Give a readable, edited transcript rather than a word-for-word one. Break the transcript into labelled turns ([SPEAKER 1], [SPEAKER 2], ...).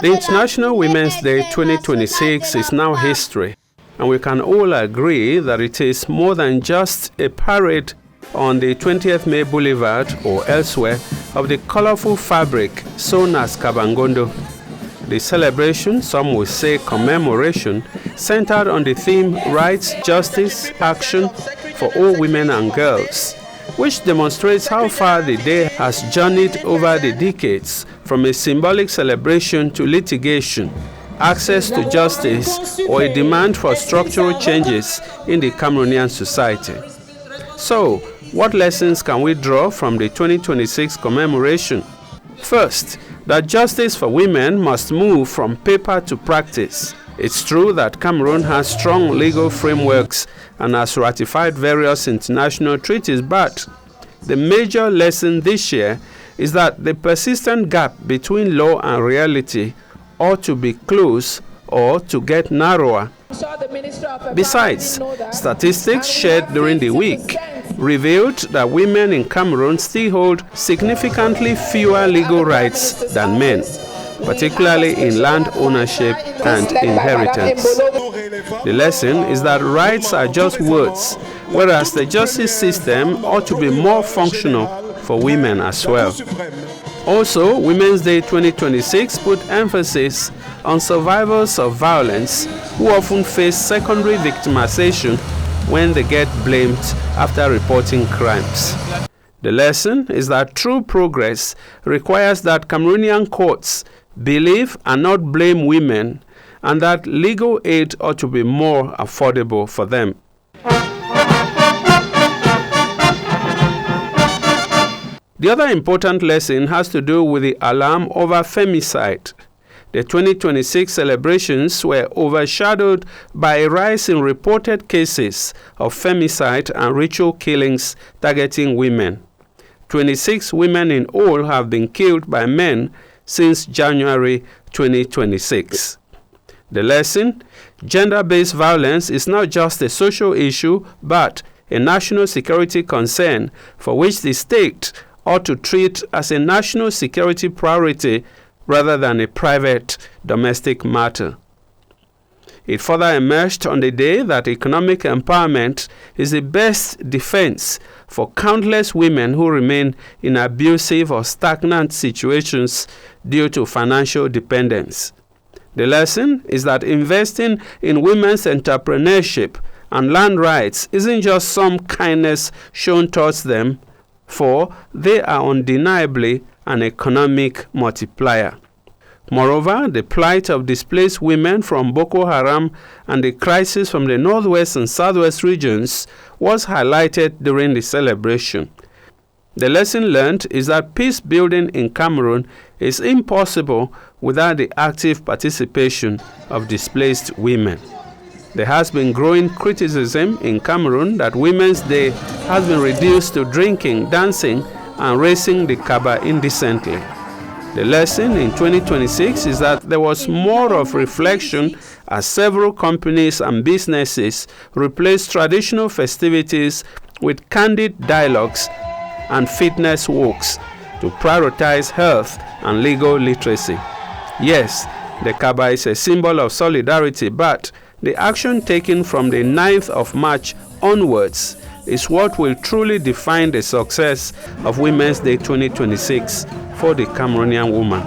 [SPEAKER 1] The International Women's Day 2026 is now history, and we can all agree that it is more than just a parade on the 20th May Boulevard or elsewhere of the colorful fabric sewn as Kabangondo. The celebration, some will say commemoration, centered on the theme Rights, Justice, Action for all women and girls, which demonstrates how far the day has journeyed over the decades from a symbolic celebration to litigation, access to justice, or a demand for structural changes in the Cameroonian society. So, what lessons can we draw from the 2026 commemoration? First, that justice for women must move from paper to practice. It's true that Cameroon has strong legal frameworks and has ratified various international treaties, but the major lesson this year is that the persistent gap between law and reality ought to be closed or to get narrower. Besides, statistics shared during the week revealed that women in Cameroon still hold significantly fewer legal rights than men, particularly in land ownership and inheritance. The lesson is that rights are just words, whereas the justice system ought to be more functional for women as well. Also, Women's Day 2026 put emphasis on survivors of violence who often face secondary victimization when they get blamed after reporting crimes. The lesson is that true progress requires that Cameroonian courts believe and not blame women, and that legal aid ought to be more affordable for them. The other important lesson has to do with the alarm over femicide. The 2026 celebrations were overshadowed by a rise in reported cases of femicide and ritual killings targeting women. 26 women in all have been killed by men since January 2026. The lesson: gender-based violence is not just a social issue, but a national security concern for which the state ought to treat as a national security priority rather than a private domestic matter. It further emerged on the day that economic empowerment is the best defense for countless women who remain in abusive or stagnant situations due to financial dependence. The lesson is that investing in women's entrepreneurship and land rights isn't just some kindness shown towards them, for they are undeniably an economic multiplier. Moreover, the plight of displaced women from Boko Haram and the crisis from the northwest and southwest regions was highlighted during the celebration. The lesson learned is that peace building in Cameroon is impossible without the active participation of displaced women. There has been growing criticism in Cameroon that Women's Day has been reduced to drinking, dancing, and raising the Kaba indecently. The lesson in 2026 is that there was more of reflection as several companies and businesses replaced traditional festivities with candid dialogues and fitness walks to prioritize health and legal literacy. Yes, the Kaba is a symbol of solidarity, but the action taken from the 9th of March onwards is what will truly define the success of Women's Day 2026 for the Cameroonian woman.